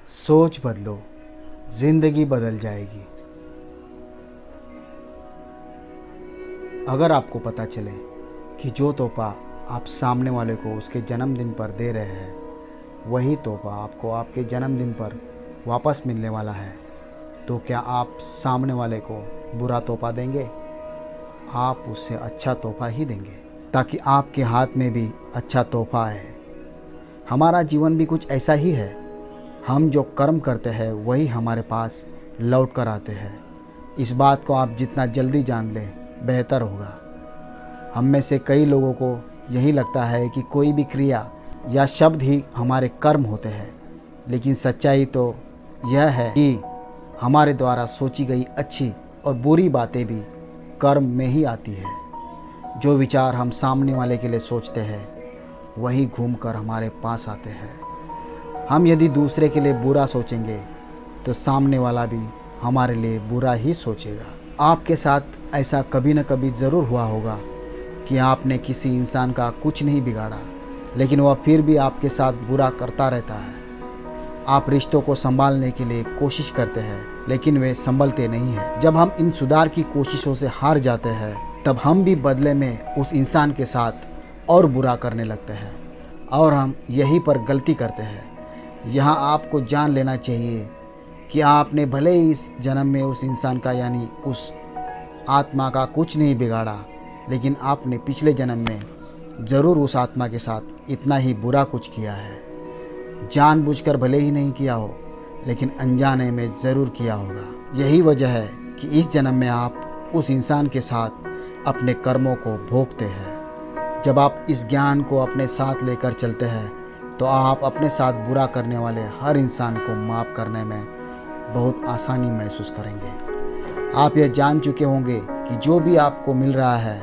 सोच बदलो, जिंदगी बदल जाएगी। अगर आपको पता चले कि जो तोहफा आप सामने वाले को उसके जन्मदिन पर दे रहे हैं, वही तोहफा आपको आपके जन्मदिन पर वापस मिलने वाला है, तो क्या आप सामने वाले को बुरा तोहफा देंगे? आप उसे अच्छा तोहफा ही देंगे, ताकि आपके हाथ में भी अच्छा तोहफा आए। हमारा जीवन भी कुछ ऐसा ही है। हम जो कर्म करते हैं वही हमारे पास लौट कर आते हैं। इस बात को आप जितना जल्दी जान लें बेहतर होगा। हम में से कई लोगों को यही लगता है कि कोई भी क्रिया या शब्द ही हमारे कर्म होते हैं, लेकिन सच्चाई तो यह है कि हमारे द्वारा सोची गई अच्छी और बुरी बातें भी कर्म में ही आती है। जो विचार हम सामने वाले के लिए सोचते हैं वही घूमकर हमारे पास आते हैं। हम यदि दूसरे के लिए बुरा सोचेंगे तो सामने वाला भी हमारे लिए बुरा ही सोचेगा। आपके साथ ऐसा कभी न कभी ज़रूर हुआ होगा कि आपने किसी इंसान का कुछ नहीं बिगाड़ा, लेकिन वह फिर भी आपके साथ बुरा करता रहता है। आप रिश्तों को संभालने के लिए कोशिश करते हैं, लेकिन वे संभलते नहीं हैं। जब हम इन सुधार की कोशिशों से हार जाते हैं, तब हम भी बदले में उस इंसान के साथ और बुरा करने लगते हैं, और हम यहीं पर गलती करते हैं। यहाँ आपको जान लेना चाहिए कि आपने भले ही इस जन्म में उस इंसान का यानी उस आत्मा का कुछ नहीं बिगाड़ा, लेकिन आपने पिछले जन्म में ज़रूर उस आत्मा के साथ इतना ही बुरा कुछ किया है। जानबूझकर भले ही नहीं किया हो, लेकिन अनजाने में ज़रूर किया होगा। यही वजह है कि इस जन्म में आप उस इंसान के साथ अपने कर्मों को भोगते हैं। जब आप इस ज्ञान को अपने साथ लेकर चलते हैं, तो आप अपने साथ बुरा करने वाले हर इंसान को माफ़ करने में बहुत आसानी महसूस करेंगे। आप यह जान चुके होंगे कि जो भी आपको मिल रहा है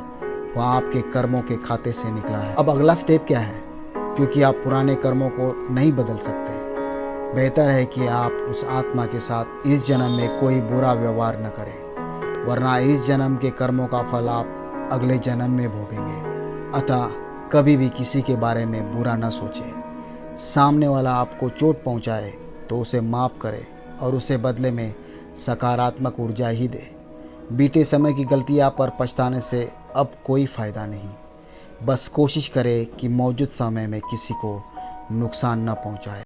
वह आपके कर्मों के खाते से निकला है। अब अगला स्टेप क्या है? क्योंकि आप पुराने कर्मों को नहीं बदल सकते, बेहतर है कि आप उस आत्मा के साथ इस जन्म में कोई बुरा व्यवहार न करें, वरना इस जन्म के कर्मों का फल आप अगले जन्म में भोगेंगे। अतः कभी भी किसी के बारे में बुरा न सोचें। सामने वाला आपको चोट पहुंचाए तो उसे माफ़ करे और उसे बदले में सकारात्मक ऊर्जा ही दे। बीते समय की गलतियां पर पछताने से अब कोई फ़ायदा नहीं। बस कोशिश करें कि मौजूद समय में किसी को नुकसान न पहुंचाए।